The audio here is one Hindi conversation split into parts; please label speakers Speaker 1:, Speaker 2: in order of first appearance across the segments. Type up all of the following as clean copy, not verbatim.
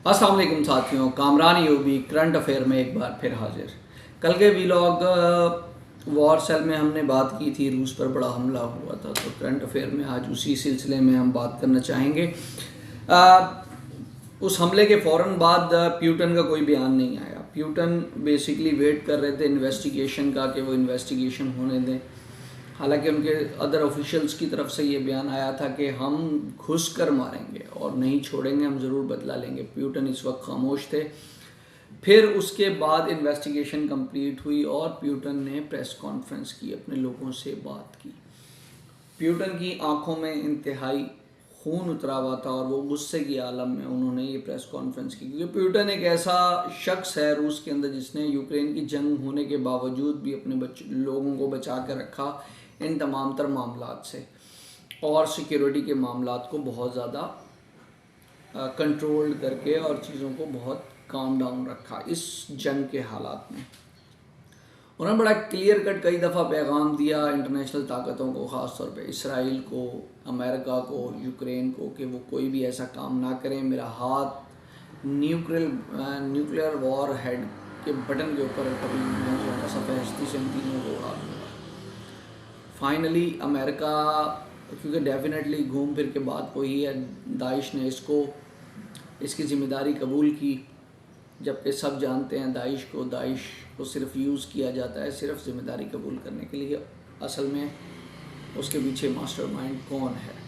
Speaker 1: अस्सलाम वालेकुम साथियों, कामरान यूबी करंट अफेयर में एक बार फिर हाजिर। कल के वीलॉग वॉर सेल में हमने बात की थी, रूस पर बड़ा हमला हुआ था, तो करंट अफेयर में आज उसी सिलसिले में हम बात करना चाहेंगे। उस हमले के फ़ौरन बाद प्यूटन का कोई बयान नहीं आया। प्यूटन बेसिकली वेट कर रहे थे इन्वेस्टिगेशन का कि वो इन्वेस्टिगेशन होने दें। हालांकि उनके अदर ऑफिशियल्स की तरफ से ये बयान आया था कि हम घुस कर मारेंगे और नहीं छोड़ेंगे, हम ज़रूर बदला लेंगे। प्यूटन इस वक्त खामोश थे। फिर उसके बाद इन्वेस्टिगेशन कंप्लीट हुई और प्यूटन ने प्रेस कॉन्फ्रेंस की, अपने लोगों से बात की। प्यूटन की आंखों में इंतहाई खून उतरा हुआ था और वो गुस्से की आलम में उन्होंने ये प्रेस कॉन्फ्रेंस की, क्योंकि प्यूटन एक ऐसा शख्स है रूस के अंदर जिसने यूक्रेन की जंग होने के बावजूद भी अपने लोगों को बचा कर रखा इन तमाम तर मामलात से, और सिक्योरिटी के मामलात को बहुत ज़्यादा कंट्रोल करके और चीज़ों को बहुत काम डाउन रखा इस जंग के हालात में। उन्होंने बड़ा क्लियर कट कई दफ़ा पैगाम दिया इंटरनेशनल ताकतों को, ख़ास तौर पे इसराइल को, अमेरिका को, यूक्रेन को, कि वो कोई भी ऐसा काम ना करें। मेरा हाथ न्यूक्लियर वॉर हेड के बटन के ऊपर कभी मैं जो है सफ़ेदस्ती से इन तीनों को उड़ा दूँगा। फाइनली अमेरिका, क्योंकि डेफिनेटली घूम फिर के बात वही है, दाइश ने इसकी ज़िम्मेदारी कबूल की, जबकि सब जानते हैं दाइश को सिर्फ यूज़ किया जाता है सिर्फ ज़िम्मेदारी कबूल करने के लिए। असल में उसके पीछे मास्टरमाइंड कौन है।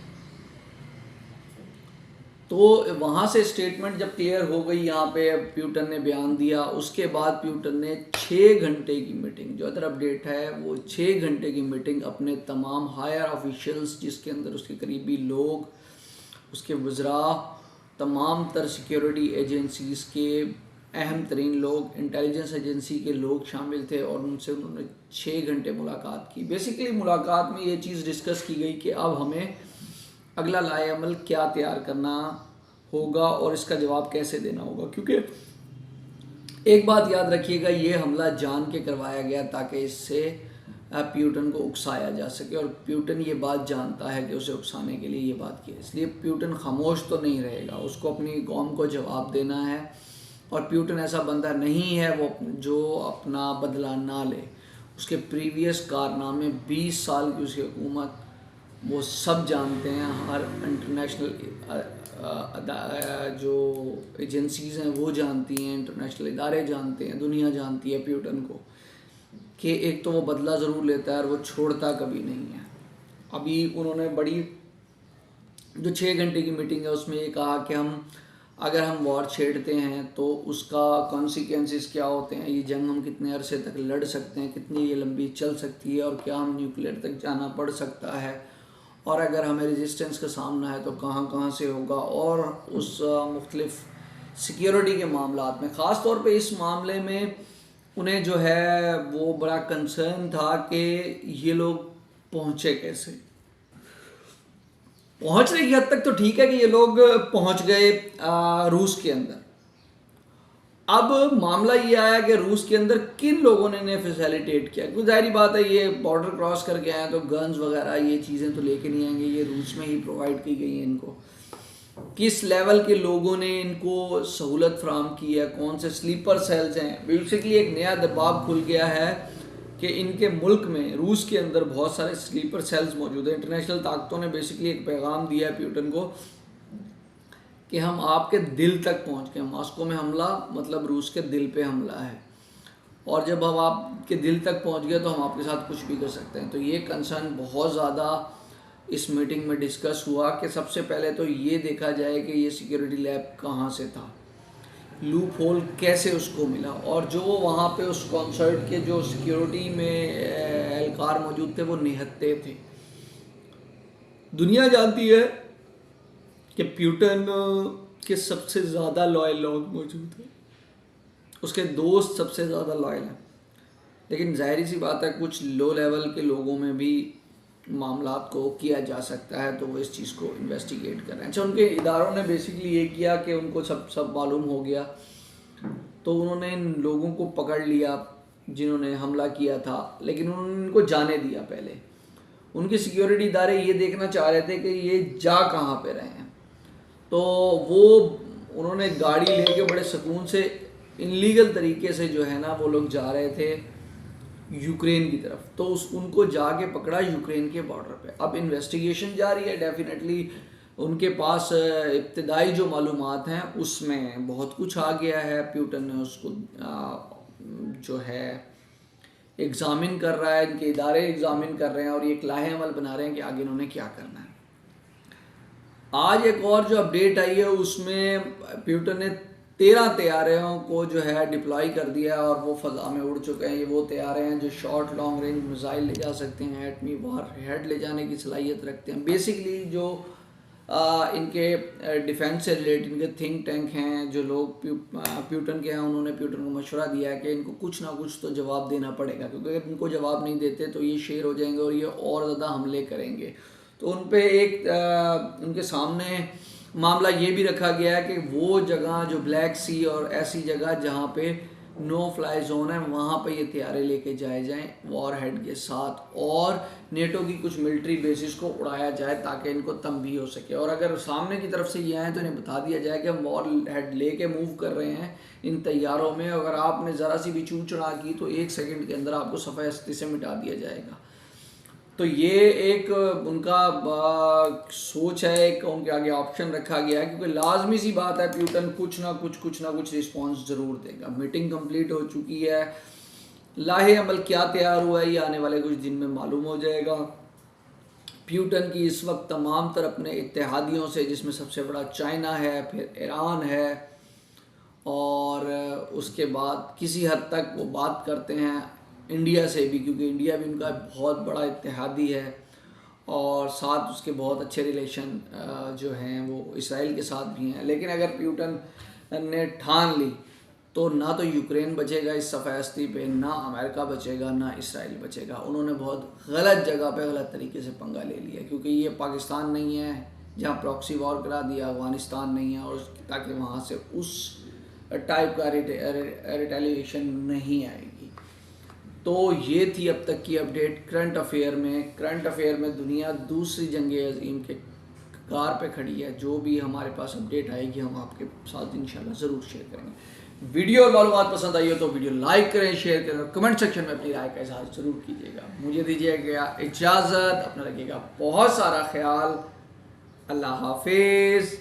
Speaker 1: तो वहाँ से स्टेटमेंट जब क्लियर हो गई, यहाँ पे प्यूटन ने बयान दिया। उसके बाद प्यूटन ने 6 घंटे की मीटिंग, जो अदर अपडेट है वो 6 घंटे की मीटिंग अपने तमाम हायर ऑफिशियल्स, जिसके अंदर उसके करीबी लोग, उसके वज़रा, तमाम तर सिक्योरिटी एजेंसीज़ के अहम तरीन लोग, इंटेलिजेंस एजेंसी के लोग शामिल थे, और उनसे उन्होंने 6 घंटे मुलाकात की। बेसिकली मुलाकात में ये चीज़ डिस्कस की गई कि अब हमें अगला लाए अमल क्या तैयार करना होगा और इसका जवाब कैसे देना होगा। क्योंकि एक बात याद रखिएगा, ये हमला जान के करवाया गया ताकि इससे प्यूटन को उकसाया जा सके, और प्यूटन ये बात जानता है कि उसे उकसाने के लिए ये बात की है। इसलिए प्यूटन खामोश तो नहीं रहेगा, उसको अपनी कौम को जवाब देना है। और प्यूटन ऐसा बंदा नहीं है वो जो अपना बदला ना ले। उसके प्रीवियस कारनामे, 20 साल की उसकी हुकूमत, वो सब जानते हैं। हर इंटरनेशनल जो एजेंसीज़ हैं वो जानती हैं, इंटरनेशनल इदारे जानते हैं, दुनिया जानती है प्यूटन को, कि एक तो वो बदला ज़रूर लेता है और वो छोड़ता कभी नहीं है। अभी उन्होंने बड़ी जो 6 घंटे की मीटिंग है उसमें ये कहा कि अगर हम वॉर छेड़ते हैं तो उसका कॉन्सिक्वेंसेस क्या होते हैं, ये जंग हम कितने अरसे तक लड़ सकते हैं, कितनी ये लंबी चल सकती है, और क्या हम न्यूक्लियर तक जाना पड़ सकता है, और अगर हमें रेजिस्टेंस का सामना है तो कहाँ कहाँ से होगा। और उस मुख्तलिफ सिक्योरिटी के मामलात में, ख़ास तौर पे इस मामले में उन्हें जो है वो बड़ा कंसर्न था कि ये लोग पहुँचे कैसे। पहुंचने की हद तक तो ठीक है कि ये लोग पहुंच गए रूस के अंदर। अब मामला ये आया कि रूस के अंदर किन लोगों ने इन्हें फैसिलिटेट किया। क्योंकि जाहिर बात है, ये बॉर्डर क्रॉस करके आए तो गन्स वगैरह ये चीज़ें तो लेके नहीं आएंगे, ये रूस में ही प्रोवाइड की गई हैं इनको। किस लेवल के लोगों ने इनको सहूलत फराम की है, कौन से स्लीपर सेल्स हैं। बेसिकली एक नया दबाव खुल गया है कि इनके मुल्क में, रूस के अंदर बहुत सारे स्लीपर सेल्स मौजूद हैं। इंटरनेशनल ताकतों ने बेसिकली एक पैगाम दिया है प्यूटन को कि हम आपके दिल तक पहुंच गए। मॉस्को में हमला मतलब रूस के दिल पे हमला है, और जब हम आपके दिल तक पहुंच गए तो हम आपके साथ कुछ भी कर सकते हैं। तो ये कंसर्न बहुत ज़्यादा इस मीटिंग में डिस्कस हुआ कि सबसे पहले तो ये देखा जाए कि ये सिक्योरिटी लैब कहाँ से था, लूप होल कैसे उसको मिला, और जो वहाँ पे उस कॉन्सर्ट के जो सिक्योरिटी में एहलकार मौजूद थे वो निहत्थे थे। दुनिया जानती है कि प्यूटन के सबसे ज़्यादा लॉयल लोग मौजूद हैं, उसके दोस्त सबसे ज़्यादा लॉयल हैं, लेकिन जाहिर सी बात है कुछ लो लेवल के लोगों में भी मामलात को किया जा सकता है, तो वो इस चीज़ को इन्वेस्टिगेट कर रहे हैं। अच्छा, उनके इदारों ने बेसिकली ये किया कि उनको सब मालूम हो गया, तो उन्होंने इन लोगों को पकड़ लिया जिन्होंने हमला किया था, लेकिन उन्होंने इनको जाने दिया। पहले उनके सिक्योरिटी इदारे ये देखना चाह रहे थे कि ये जा कहाँ पे रहे हैं, तो वो उन्होंने गाड़ी लेके बड़े सुकून से इनलीगल तरीके से जो है ना वो लोग जा रहे थे यूक्रेन की तरफ, तो उनको जाके पकड़ा यूक्रेन के बॉर्डर पे। अब इन्वेस्टिगेशन जारी है, डेफिनेटली उनके पास इब्तदाई जो मालूमात हैं उसमें बहुत कुछ आ गया है। प्यूटन ने उसको जो है एग्ज़ामिन कर रहा है, इनके इदारे एग्ज़ामिन कर रहे हैं और ये एक लाहे अमल बना रहे हैं कि आगे इन्होंने क्या करना है। आज एक और जो अपडेट आई है उसमें प्यूटन ने 13 तैयारों को जो है डिप्लॉय कर दिया और वो फ़ज़ा में उड़ चुके हैं। ये वो तैयारे हैं जो शॉर्ट लॉन्ग रेंज मिसाइल ले जा सकते हैं, एटमी वार हेड ले जाने की सलाहियत रखते हैं। बेसिकली जो इनके डिफेंस से रिलेटेड इनके थिंक टैंक हैं, जो लोग प्यूटन के हैं, उन्होंने प्यूटन को मशवरा दिया है कि इनको कुछ ना कुछ तो जवाब देना पड़ेगा, क्योंकि अगर इनको जवाब नहीं देते तो ये शेर हो जाएंगे और ये और ज़्यादा हमले करेंगे। तो उन पे उनके सामने मामला ये भी रखा गया है कि वो जगह जो ब्लैक सी और ऐसी जगह जहाँ पे नो फ्लाई जोन है वहाँ पे ये तैयारे लेके जाए जाएं वॉर हेड के साथ, और नेटो की कुछ मिलिट्री बेसिस को उड़ाया जाए ताकि इनको तंबीह हो सके। और अगर सामने की तरफ से ये आए तो इन्हें बता दिया जाए कि हम वॉर हेड लेके मूव कर रहे हैं इन तैयारों में, अगर आपने ज़रा सी भी चूँ चढ़ा की तो 1 सेकंड के अंदर आपको सफ़े हस्ती से मिटा दिया जाएगा। तो ये एक उनका सोच है, एक उनके आगे ऑप्शन रखा गया है, क्योंकि लाजमी सी बात है प्यूटन कुछ ना कुछ रिस्पांस ज़रूर देगा। मीटिंग कंप्लीट हो चुकी है, लाहे अमल क्या तैयार हुआ है ये आने वाले कुछ दिन में मालूम हो जाएगा। प्यूटन की इस वक्त तमाम तरह अपने इत्तेहादियों से, जिसमें सबसे बड़ा चाइना है, फिर ईरान है, और उसके बाद किसी हद तक वो बात करते हैं इंडिया से भी, क्योंकि इंडिया भी उनका बहुत बड़ा इत्तेहादी है, और साथ उसके बहुत अच्छे रिलेशन जो हैं वो इसराइल के साथ भी हैं। लेकिन अगर प्यूटन ने ठान ली तो ना तो यूक्रेन बचेगा इस सफ़ाहस्ती पे, ना अमेरिका बचेगा, ना इसराइल बचेगा। उन्होंने बहुत गलत जगह पे गलत तरीके से पंगा ले लिया, क्योंकि ये पाकिस्तान नहीं है जहाँ प्रॉक्सी वॉर करा दिया, अफगानिस्तान नहीं है, और ताकि वहाँ से उस टाइप का रिटेलिएशन नहीं आएगी। तो ये थी अब तक की अपडेट करंट अफेयर में दुनिया दूसरी जंग अज़ीम के कार पे खड़ी है। जो भी हमारे पास अपडेट आएगी हम आपके साथ इंशाल्लाह ज़रूर शेयर करेंगे। वीडियो और मालूमात पसंद आई हो तो वीडियो लाइक करें, शेयर करें और कमेंट सेक्शन में अपनी राय का इज़हार ज़रूर कीजिएगा। मुझे दीजिएगा इजाज़त, अपना रखिएगा बहुत सारा ख्याल। अल्लाह हाफिज़।